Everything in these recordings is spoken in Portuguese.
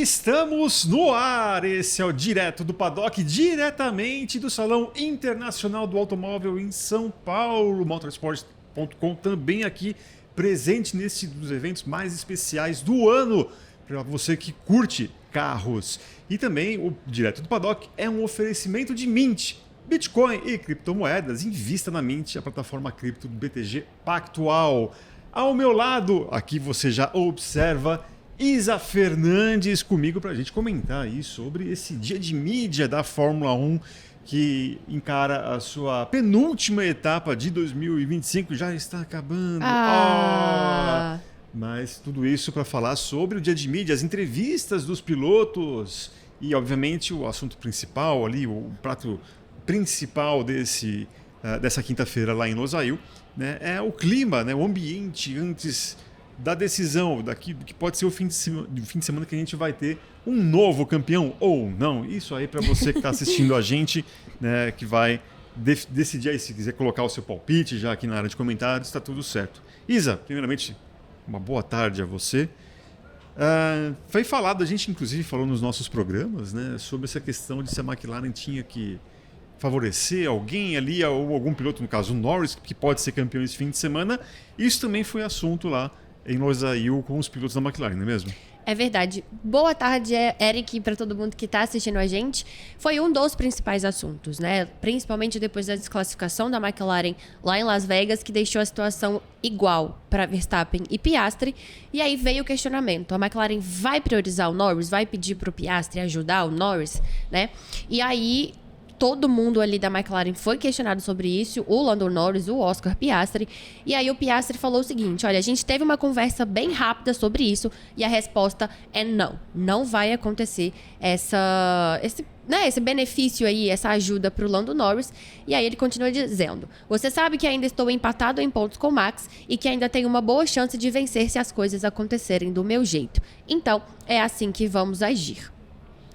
Estamos no ar! Esse é o Direto do Paddock, diretamente do Salão Internacional do Automóvel em São Paulo. Motorsport.com também aqui presente nesse dos eventos mais especiais do ano para você que curte carros. E também o Direto do Paddock é um oferecimento de Mint, Bitcoin e criptomoedas. Invista na Mint, a plataforma cripto do BTG Pactual. Ao meu lado, aqui você já observa Isa Fernandes comigo para a gente comentar aí sobre esse dia de mídia da Fórmula 1 que encara a sua penúltima etapa de 2025, já está acabando. Mas tudo isso para falar sobre o dia de mídia, as entrevistas dos pilotos e, obviamente, o assunto principal ali, o prato principal dessa quinta-feira lá em Losail, né, é o clima, né, o ambiente antes da decisão, daqui que pode ser o fim de semana que a gente vai ter um novo campeão ou não. Isso aí para você que está assistindo a gente, né, que vai decidir aí, se quiser colocar o seu palpite já aqui na área de comentários, está tudo certo. Isa, primeiramente, uma boa tarde a você. Foi falado, a gente inclusive falou nos nossos programas, né, sobre essa questão de se a McLaren tinha que favorecer alguém ali, ou algum piloto, no caso o Norris, que pode ser campeão esse fim de semana. Isso também foi assunto lá em Losail com os pilotos da McLaren, não é mesmo? É verdade. Boa tarde, Eric, para todo mundo que está assistindo a gente. Foi um dos principais assuntos, né? Principalmente depois da desclassificação da McLaren lá em Las Vegas, que deixou a situação igual para Verstappen e Piastri. E aí veio o questionamento. A McLaren vai priorizar o Norris? Vai pedir para o Piastri ajudar o Norris, né? E aí todo mundo ali da McLaren foi questionado sobre isso, o Lando Norris, o Oscar Piastri, e aí o Piastri falou o seguinte: olha, a gente teve uma conversa bem rápida sobre isso e a resposta é não vai acontecer esse benefício aí, essa ajuda para o Lando Norris. E aí ele continua dizendo: você sabe que ainda estou empatado em pontos com o Max e que ainda tenho uma boa chance de vencer se as coisas acontecerem do meu jeito. Então, é assim que vamos agir.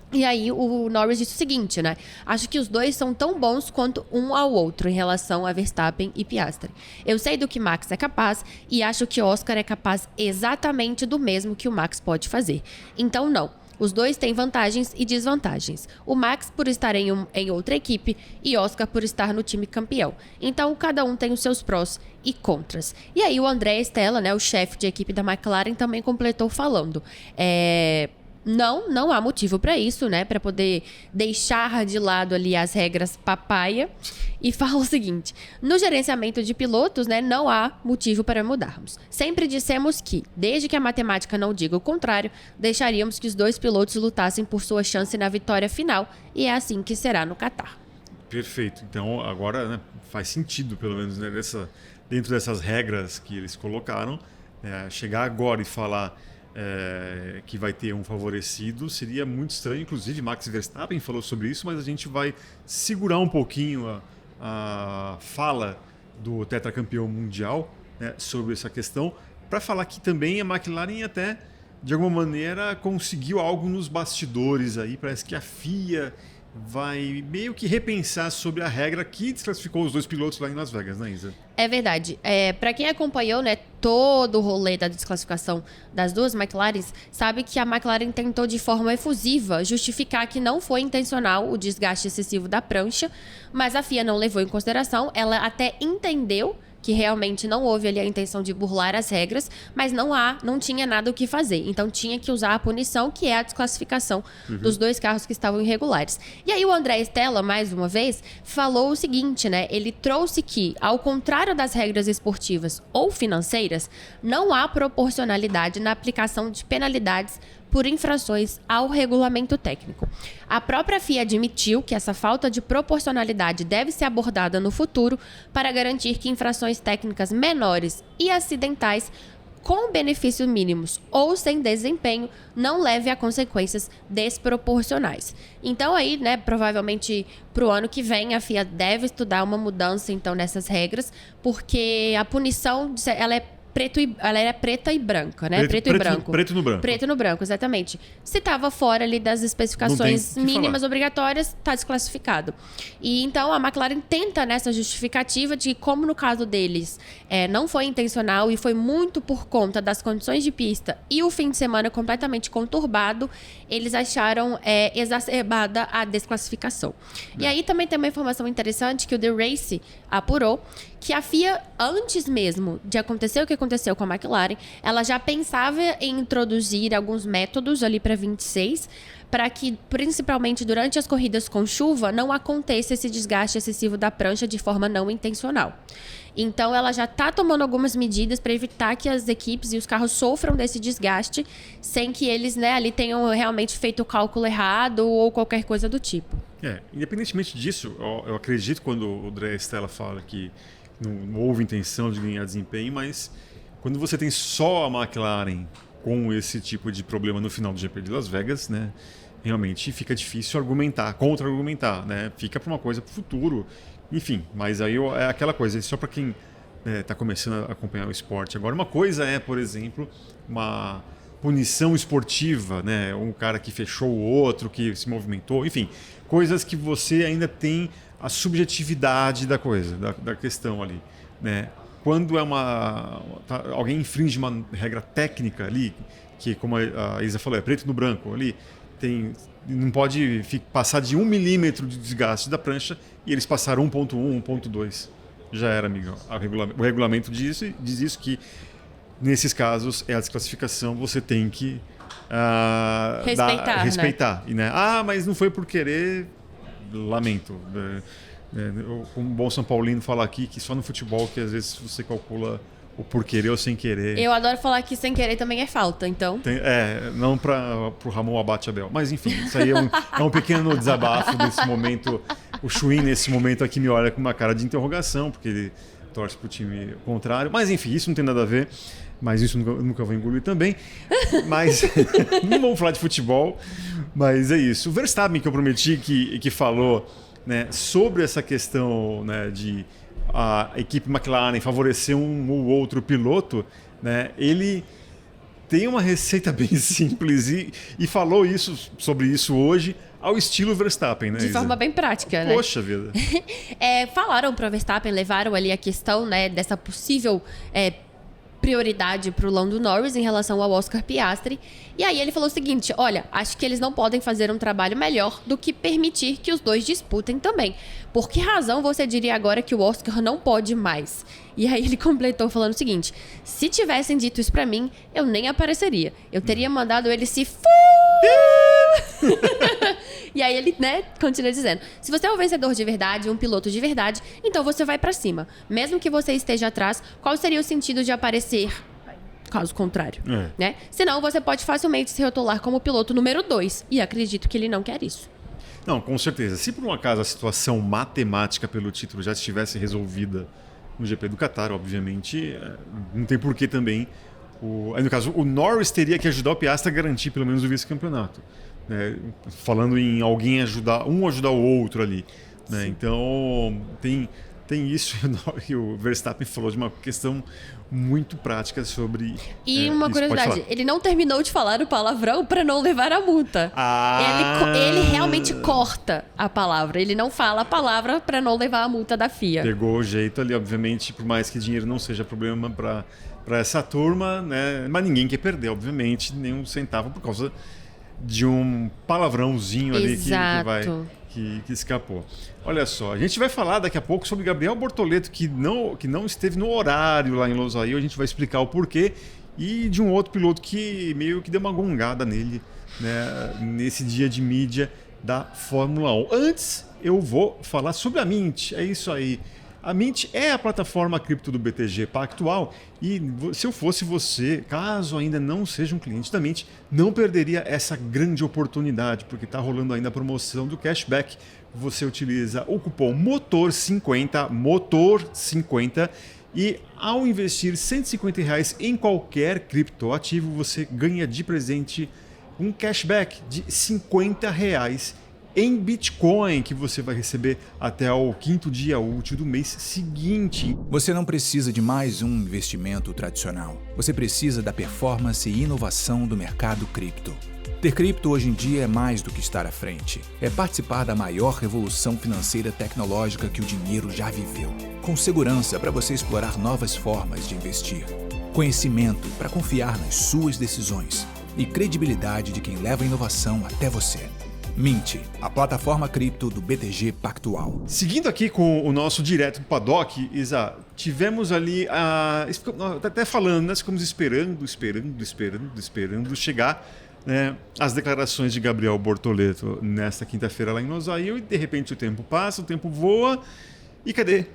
E aí o Norris disse o seguinte, né? Acho que os dois são tão bons quanto um ao outro em relação a Verstappen e Piastri. Eu sei do que Max é capaz e acho que Oscar é capaz exatamente do mesmo que o Max pode fazer. Então não. Os dois têm vantagens e desvantagens. O Max por estar em outra equipe e Oscar por estar no time campeão. Então, cada um tem os seus prós e contras. E aí o André Stella, né, o chefe de equipe da McLaren, também completou falando: Não há motivo para isso, né? Para poder deixar de lado ali as regras papaya. E fala o seguinte: no gerenciamento de pilotos, né, não há motivo para mudarmos. Sempre dissemos que, desde que a matemática não diga o contrário, deixaríamos que os dois pilotos lutassem por sua chance na vitória final. E é assim que será no Qatar. Perfeito. Então agora, né, faz sentido, pelo menos, né, dentro dessas regras que eles colocaram, chegar agora e falar que vai ter um favorecido seria muito estranho. Inclusive Max Verstappen falou sobre isso, mas a gente vai segurar um pouquinho a fala do tetracampeão mundial, né, sobre essa questão, para falar que também a McLaren até de alguma maneira conseguiu algo nos bastidores aí. Parece que a FIA vai meio que repensar sobre a regra que desclassificou os dois pilotos lá em Las Vegas, né, Isa? É verdade. Para quem acompanhou, né, todo o rolê da desclassificação das duas McLarens, sabe que a McLaren tentou de forma efusiva justificar que não foi intencional o desgaste excessivo da prancha, mas a FIA não levou em consideração. Ela até entendeu que realmente não houve ali a intenção de burlar as regras, mas não tinha nada o que fazer. Então tinha que usar a punição, que é a desclassificação dos dois carros que estavam irregulares. E aí o André Stella, mais uma vez, falou o seguinte, né? Ele trouxe que, ao contrário das regras esportivas ou financeiras, não há proporcionalidade na aplicação de penalidades por infrações ao regulamento técnico. A própria FIA admitiu que essa falta de proporcionalidade deve ser abordada no futuro para garantir que infrações técnicas menores e acidentais com benefícios mínimos ou sem desempenho não leve a consequências desproporcionais. Então aí, né, provavelmente para o ano que vem a FIA deve estudar uma mudança então nessas regras, porque a punição ela é ela era preta e branca, né? Preto e branco. Preto no branco. Preto no branco, exatamente. Se estava fora ali das especificações mínimas obrigatórias, está desclassificado. E então a McLaren tenta nessa justificativa de como no caso deles não foi intencional e foi muito por conta das condições de pista e o fim de semana completamente conturbado, eles acharam exacerbada a desclassificação. E aí também tem uma informação interessante que o The Race apurou que a FIA, antes mesmo de acontecer o que aconteceu com a McLaren, ela já pensava em introduzir alguns métodos ali para 26, para que, principalmente durante as corridas com chuva, não aconteça esse desgaste excessivo da prancha de forma não intencional. Então, ela já está tomando algumas medidas para evitar que as equipes e os carros sofram desse desgaste, sem que eles ali tenham realmente feito o cálculo errado ou qualquer coisa do tipo. Independentemente disso, eu acredito quando o André Stella fala que não houve intenção de ganhar desempenho, mas quando você tem só a McLaren com esse tipo de problema no final do GP de Las Vegas, né, realmente fica difícil contra-argumentar, né? Fica para uma coisa para o futuro, enfim. Mas aí é aquela coisa, só para quem está começando a acompanhar o esporte. Agora, uma coisa é, por exemplo, uma punição esportiva, né? Um cara que fechou o outro, que se movimentou, enfim, coisas que você ainda tem a subjetividade da coisa, da questão ali, né? Quando alguém infringe uma regra técnica ali, que como a Isa falou, é preto no branco ali, não pode passar de 1 milímetro de desgaste da prancha e eles passaram 1.1, 1.2. Já era, amigo. O regulamento diz isso, que nesses casos é a desclassificação, você tem que respeitar. Né? E, né? Mas não foi por querer, lamento. Um bom São Paulino fala aqui que só no futebol que às vezes você calcula o por querer ou sem querer. Eu adoro falar que sem querer também é falta, então. Não para o Ramon Abate Abel. Mas enfim, isso aí é um pequeno desabafo desse momento. O Chuin, nesse momento aqui, me olha com uma cara de interrogação, porque ele torce para o time contrário. Mas enfim, isso não tem nada a ver. Mas isso eu nunca vou engolir também. Mas não vamos falar de futebol. Mas é isso. O Verstappen, que eu prometi que falou, né, sobre essa questão, né, de a equipe McLaren favorecer um ou outro piloto, né, ele tem uma receita bem simples e falou sobre isso hoje ao estilo Verstappen, né, de forma bem prática, né? Poxa vida. Falaram para o Verstappen, levaram ali a questão, né, dessa possível prioridade para o Lando Norris em relação ao Oscar Piastri. E aí ele falou o seguinte: olha, acho que eles não podem fazer um trabalho melhor do que permitir que os dois disputem também. Por que razão você diria agora que o Oscar não pode mais? E aí ele completou falando o seguinte: se tivessem dito isso para mim, eu nem apareceria. Eu teria mandado ele se E aí ele, né, continua dizendo: se você é um vencedor de verdade, um piloto de verdade, então você vai pra cima. Mesmo que você esteja atrás, qual seria o sentido de aparecer caso contrário? Né? Senão você pode facilmente se rotular como piloto número 2. E acredito que ele não quer isso. Não, com certeza. Se por um acaso a situação matemática pelo título já estivesse resolvida no GP do Qatar, obviamente, não tem porquê também. Aí no caso, o Norris teria que ajudar o Piastri a garantir pelo menos o vice-campeonato. Né? Falando em alguém ajudar o outro ali. Né? Então, tem isso. E o Verstappen falou de uma questão muito prática sobre. E uma curiosidade: ele não terminou de falar o palavrão para não levar a multa. Ele realmente corta a palavra. Ele não fala a palavra para não levar a multa da FIA. Pegou o jeito ali, obviamente, por mais que dinheiro não seja problema para essa turma, né? Mas ninguém quer perder, obviamente, nem um centavo por causa de um palavrãozinho ali que escapou. Olha só, a gente vai falar daqui a pouco sobre Gabriel Bortoleto, que não esteve no horário lá em Losail. A gente vai explicar o porquê, e de um outro piloto que meio que deu uma gongada nele, né, nesse dia de mídia da Fórmula 1. Antes, eu vou falar sobre a Mint. É isso aí. A Mint é a plataforma cripto do BTG Pactual e se eu fosse você, caso ainda não seja um cliente da Mint, não perderia essa grande oportunidade, porque está rolando ainda a promoção do cashback. Você utiliza o cupom MOTOR50, e ao investir R$150 em qualquer criptoativo, você ganha de presente um cashback de R$50 em Bitcoin que você vai receber até o 5º dia útil do mês seguinte. Você não precisa de mais um investimento tradicional. Você precisa da performance e inovação do mercado cripto. Ter cripto hoje em dia é mais do que estar à frente. É participar da maior revolução financeira tecnológica que o dinheiro já viveu. Com segurança para você explorar novas formas de investir. Conhecimento para confiar nas suas decisões. E credibilidade de quem leva a inovação até você. Mint, a plataforma cripto do BTG Pactual. Seguindo aqui com o nosso direto do Paddock, Isa, tivemos ali até falando, nós ficamos esperando chegar, né, as declarações de Gabriel Bortoleto nesta quinta-feira lá em Losail, e de repente o tempo passa, o tempo voa, e cadê?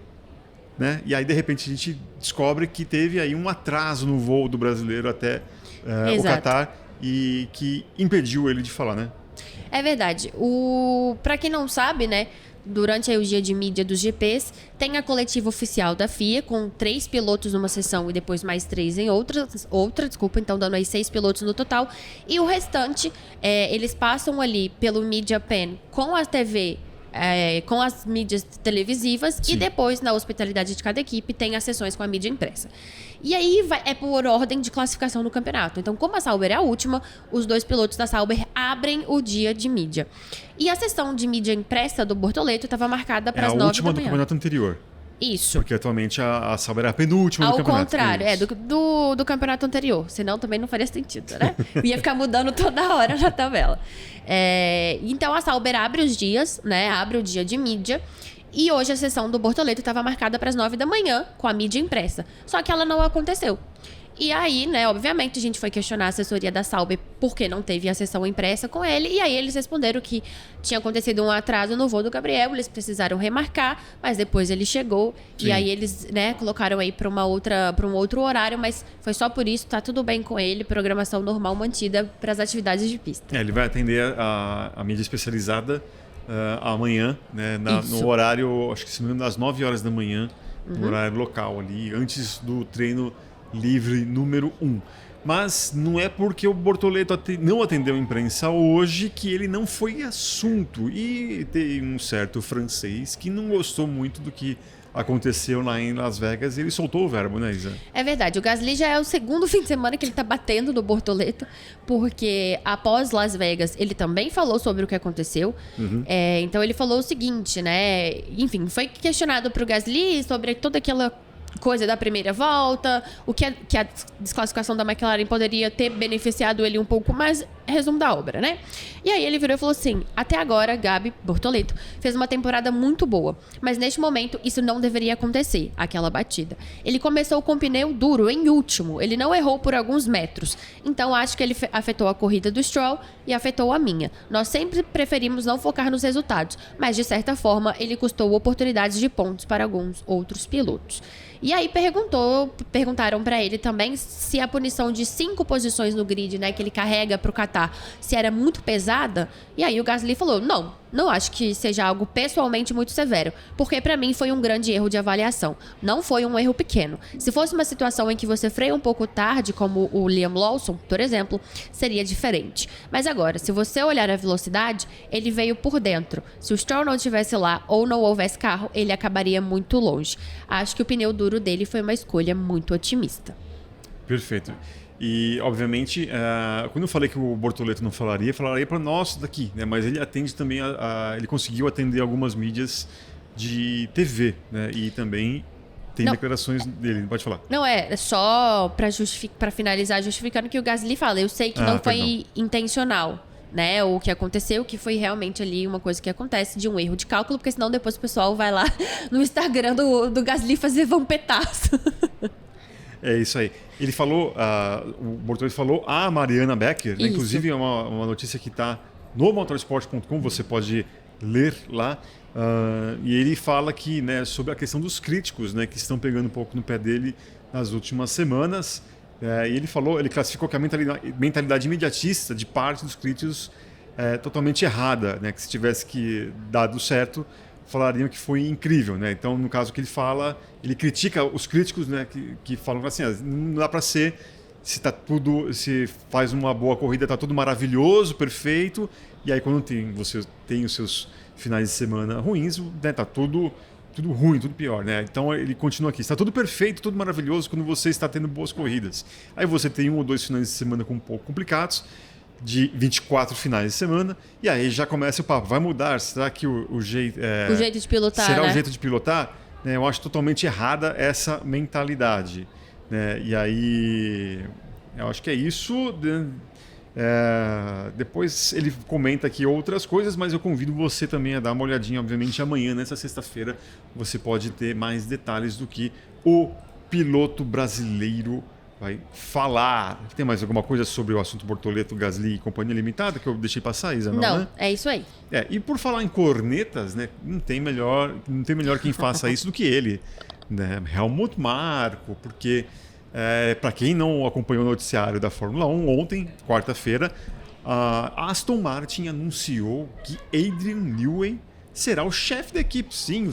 Né? E aí de repente a gente descobre que teve aí um atraso no voo do brasileiro até o Catar, e que impediu ele de falar, né? É verdade. Para quem não sabe, né, durante aí o dia de mídia dos GPs, tem a coletiva oficial da FIA, com 3 pilotos numa sessão e depois mais 3 em outra, então dando aí 6 pilotos no total. E o restante, eles passam ali pelo Media Pen com a TV, com as mídias televisivas. Sim. E depois, na hospitalidade de cada equipe, tem as sessões com a mídia impressa. E aí é por ordem de classificação no campeonato. Então, como a Sauber é a última, os 2 pilotos da Sauber abrem o dia de mídia. E a sessão de mídia impressa do Bortoleto estava marcada para as 9 da manhã. É a última do campeonato anterior. Isso. Porque atualmente a Sauber é a penúltima do campeonato. Ao contrário, do campeonato anterior. Senão também não faria sentido, né? Ia ficar mudando toda hora na tabela. Então a Sauber abre os dias, né? Abre o dia de mídia. E hoje a sessão do Bortoleto estava marcada para as 9 da manhã, com a mídia impressa. Só que ela não aconteceu. E aí, né, obviamente, a gente foi questionar a assessoria da Sauber por que não teve a sessão impressa com ele. E aí eles responderam que tinha acontecido um atraso no voo do Gabriel, eles precisaram remarcar, mas depois ele chegou. Sim. E aí eles, né, colocaram aí para um outro horário, mas foi só por isso, tá tudo bem com ele, programação normal mantida para as atividades de pista. Ele vai atender a mídia especializada amanhã, né, no horário, acho que se não me engano, às 9 horas da manhã, no horário local ali, antes do treino livre número 1. Mas não é porque o Bortoleto não atendeu a imprensa hoje que ele não foi assunto. E tem um certo francês que não gostou muito do que aconteceu lá em Las Vegas, ele soltou o verbo, né, Isa? É verdade. O Gasly já é o segundo fim de semana que ele tá batendo no Bortoleto, porque após Las Vegas ele também falou sobre o que aconteceu. Então ele falou o seguinte, né? Enfim, foi questionado pro Gasly sobre toda aquela coisa da primeira volta, o que a desclassificação da McLaren poderia ter beneficiado ele um pouco mais, resumo da obra, né? E aí ele virou e falou assim: até agora, Gabi Bortoleto fez uma temporada muito boa, mas neste momento isso não deveria acontecer, aquela batida. Ele começou com pneu duro, em último, ele não errou por alguns metros, então acho que ele afetou a corrida do Stroll e afetou a minha. Nós sempre preferimos não focar nos resultados, mas de certa forma ele custou oportunidades de pontos para alguns outros pilotos. E aí perguntaram para ele também se a punição de 5 posições no grid, né, que ele carrega pro Qatar, se era muito pesada. E aí o Gasly falou: não acho que seja algo pessoalmente muito severo, porque para mim foi um grande erro de avaliação. Não foi um erro pequeno. Se fosse uma situação em que você freia um pouco tarde, como o Liam Lawson, por exemplo, seria diferente. Mas agora, se você olhar a velocidade, ele veio por dentro. Se o Stroll não estivesse lá ou não houvesse carro, ele acabaria muito longe. Acho que o pneu duro dele foi uma escolha muito otimista. Perfeito. E, obviamente, quando eu falei que o Bortoleto não falaria para nós daqui, né? Mas ele atende também, ele conseguiu atender algumas mídias de TV, né? E também tem declarações dele, pode falar. Não, é só para finalizar, justificando que o Gasly fala: eu sei que não foi intencional, né, o que aconteceu, que foi realmente ali uma coisa que acontece de um erro de cálculo, porque senão depois o pessoal vai lá no Instagram do Gasly fazer vampetaço. É isso aí. Ele falou, o Bortoleto falou a Mariana Becker, né? Inclusive é uma notícia que está no motorsport.com, você pode ler lá. E ele fala que, né, sobre a questão dos críticos, né, que estão pegando um pouco no pé dele nas últimas semanas. E ele classificou que a mentalidade imediatista de parte dos críticos é totalmente errada, né? Que se tivesse dado certo, falariam que foi incrível, né? Então, no caso que ele fala, ele critica os críticos, né? Que falam assim: não dá para ser se faz uma boa corrida, tá tudo maravilhoso, perfeito. E aí quando você tem os seus finais de semana ruins, né, tá tudo ruim, tudo pior, né? Então ele continua aqui. Está tudo perfeito, tudo maravilhoso quando você está tendo boas corridas. Aí você tem 1 ou 2 finais de semana um pouco complicados, de 24 finais de semana, e aí já começa o papo. Vai mudar? Será que o jeito... O jeito de pilotar, será né? o jeito de pilotar? Né, eu acho totalmente errada essa mentalidade. Né? E aí, eu acho que é isso. Depois ele comenta aqui outras coisas, mas eu convido você também a dar uma olhadinha. Obviamente amanhã, nessa sexta-feira, você pode ter mais detalhes do que o piloto brasileiro vai falar. Tem mais alguma coisa sobre o assunto Bortoleto, Gasly e Companhia Limitada que eu deixei passar, Isa? Não, né? é isso aí. E por falar em cornetas, né, não tem melhor quem faça isso do que ele, né? Helmut Marko, porque para quem não acompanhou o noticiário da Fórmula 1, ontem, quarta-feira, a Aston Martin anunciou que Adrian Newey será o chefe da equipe, sim,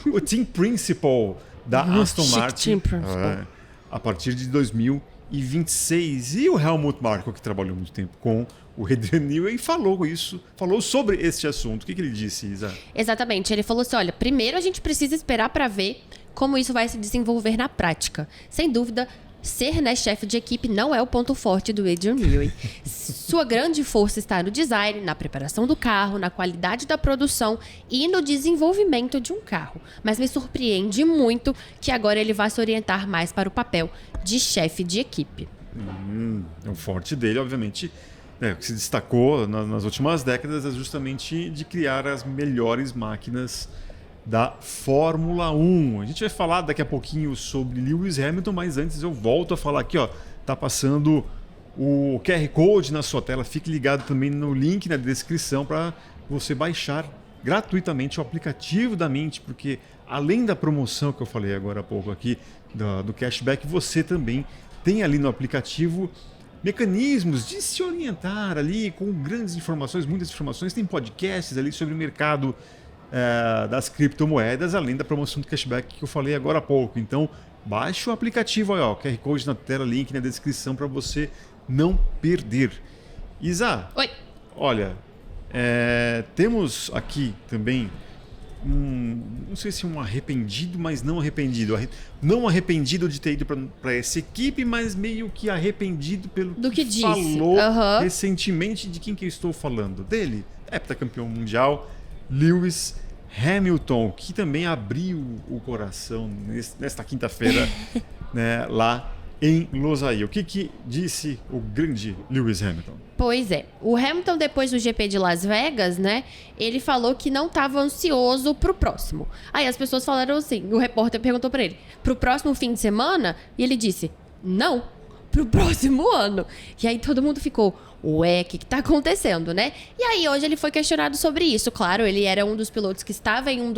o team principal da Aston Martin. Team principal. A partir de 2026. E o Helmut Marko, que trabalhou muito tempo com o Adrian Newey, falou sobre este assunto. O que ele disse, Isa? Exatamente. Ele falou assim, olha, primeiro a gente precisa esperar para ver como isso vai se desenvolver na prática. Sem dúvida, ser, né, chefe de equipe não é o ponto forte do Adrian Newey. Sua grande força está no design, na preparação do carro, na qualidade da produção e no desenvolvimento de um carro. Mas me surpreende muito que agora ele vá se orientar mais para o papel de chefe de equipe. O forte dele, obviamente, o que se destacou nas últimas décadas é justamente de criar as melhores máquinas da Fórmula 1. A gente vai falar daqui a pouquinho sobre Lewis Hamilton, mas antes eu volto a falar aqui, tá passando o QR Code na sua tela. Fique ligado também no link na descrição para você baixar gratuitamente o aplicativo da Mint, porque além da promoção que eu falei agora há pouco aqui, do cashback, você também tem ali no aplicativo mecanismos de se orientar ali com grandes informações, muitas informações. Tem podcasts ali sobre o mercado das criptomoedas, além da promoção do cashback que eu falei agora há pouco. Então, baixe o aplicativo aí, QR Code na tela, link na descrição para você não perder. Isa, Oi. Olha, temos aqui também não sei se um arrependido, mas não arrependido. Não arrependido de ter ido para essa equipe, mas meio que arrependido pelo do que disse. Falou recentemente. De quem que eu estou falando? Dele, heptacampeão mundial, Lewis Hamilton, que também abriu o coração nesta quinta-feira, né, lá em Losail. O que disse o grande Lewis Hamilton? Pois é. O Hamilton, depois do GP de Las Vegas, né, ele falou que não estava ansioso pro próximo. Aí as pessoas falaram assim, o repórter perguntou para ele, pro próximo fim de semana? E ele disse, não, pro próximo ano. E aí todo mundo ficou, ué, o que tá acontecendo, né? E aí hoje ele foi questionado sobre isso. Claro, ele era um dos pilotos que estava em um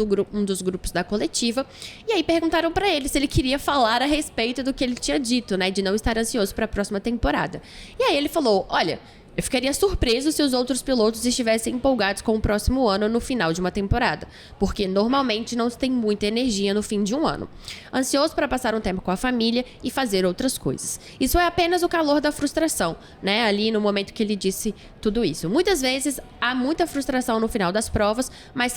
dos grupos da coletiva. E aí perguntaram pra ele se ele queria falar a respeito do que ele tinha dito, né? De não estar ansioso para a próxima temporada. E aí ele falou, olha, eu ficaria surpreso se os outros pilotos estivessem empolgados com o próximo ano no final de uma temporada, porque normalmente não se tem muita energia no fim de um ano. Ansioso para passar um tempo com a família e fazer outras coisas. Isso é apenas o calor da frustração, né? Ali no momento que ele disse tudo isso. Muitas vezes há muita frustração no final das provas, mas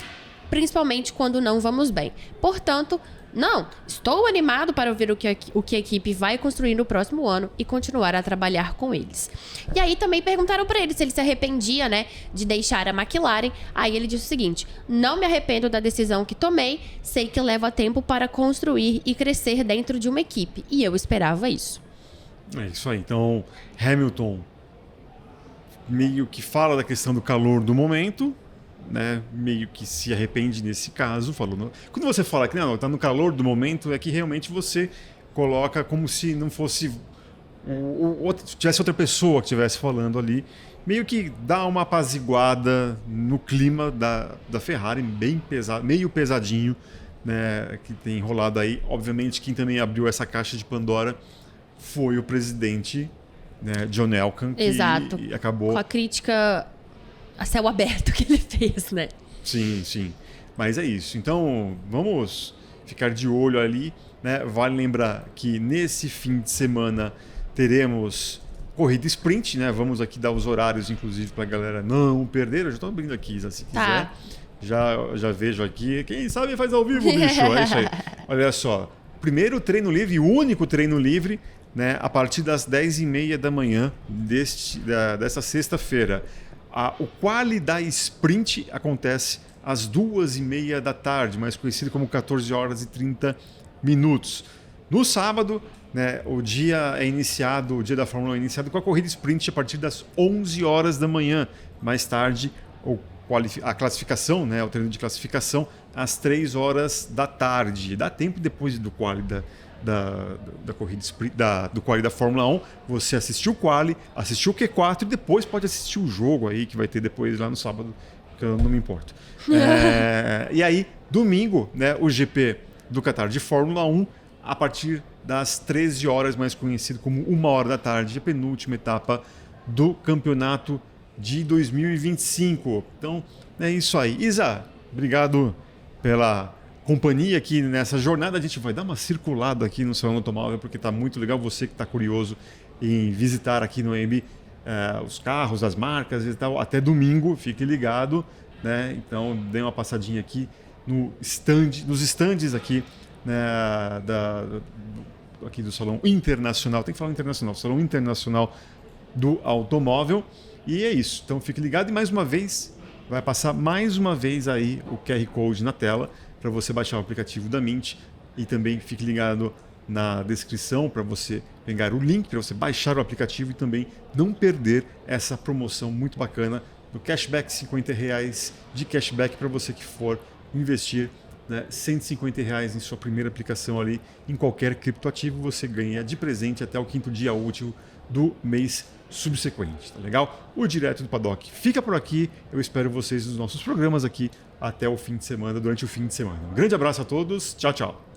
principalmente quando não vamos bem. Portanto, não, estou animado para ver o que a equipe vai construir no próximo ano e continuar a trabalhar com eles. E aí também perguntaram para ele se ele se arrependia, né, de deixar a McLaren. Aí ele disse o seguinte, não me arrependo da decisão que tomei, sei que leva tempo para construir e crescer dentro de uma equipe, e eu esperava isso. É isso aí, então Hamilton meio que fala da questão do calor do momento, né, meio que se arrepende nesse caso, falou. Quando você fala que não, tá no calor do momento, é que realmente você coloca como se não fosse tivesse outra pessoa que estivesse falando ali, meio que dá uma apaziguada no clima da Ferrari, bem pesado, meio pesadinho, né, que tem rolado aí. Obviamente quem também abriu essa caixa de Pandora foi o presidente, né, John Elkann, que Exato. Acabou com a crítica a céu aberto que ele fez, né? Sim, sim. Mas é isso. Então, vamos ficar de olho ali, né? Vale lembrar que nesse fim de semana teremos corrida sprint, né? Vamos aqui dar os horários, inclusive, para a galera não perder. Eu já estou abrindo aqui, se quiser. Tá. Já vejo aqui. Quem sabe faz ao vivo, bicho. É isso aí. Olha só. Primeiro treino livre, o único treino livre, né? A partir das 10h30 da manhã dessa sexta-feira. O quali da sprint acontece às 2h30 da tarde, mais conhecido como 14 horas e 30 minutos. No sábado, né, o dia da Fórmula 1 é iniciado com a corrida sprint a partir das 11 horas da manhã. Mais tarde, a classificação, né, o treino de classificação, às 3 horas da tarde. Dá tempo depois do quali da corrida sprint, do quali da Fórmula 1, você assistiu o quali, assistiu o Q4 e depois pode assistir o jogo aí que vai ter depois lá no sábado, que eu não me importo. E aí, domingo, né, o GP do Qatar de Fórmula 1, a partir das 13 horas, mais conhecido como 1h da tarde, a penúltima etapa do campeonato de 2025. Então, é isso aí. Isa, obrigado pela companhia aqui nessa jornada. A gente vai dar uma circulada aqui no Salão Automóvel, porque está muito legal. Você que está curioso em visitar aqui no AMB os carros, as marcas e tal, até domingo, fique ligado, né? Então, dê uma passadinha aqui nos estandes aqui, né, aqui do Salão Internacional. Tem que falar internacional, Salão Internacional do Automóvel. E é isso. Então, fique ligado. E mais uma vez, vai passar mais uma vez aí o QR Code na tela para você baixar o aplicativo da Mint, e também fique ligado na descrição para você pegar o link para você baixar o aplicativo e também não perder essa promoção muito bacana do cashback, R$50 de cashback para você que for investir, né, R$150 em sua primeira aplicação ali em qualquer criptoativo. Você ganha de presente até o 5º dia útil do mês subsequente, tá legal? O Direto do Paddock fica por aqui. Eu espero vocês nos nossos programas aqui até o fim de semana, durante o fim de semana. Um grande abraço a todos. Tchau, tchau.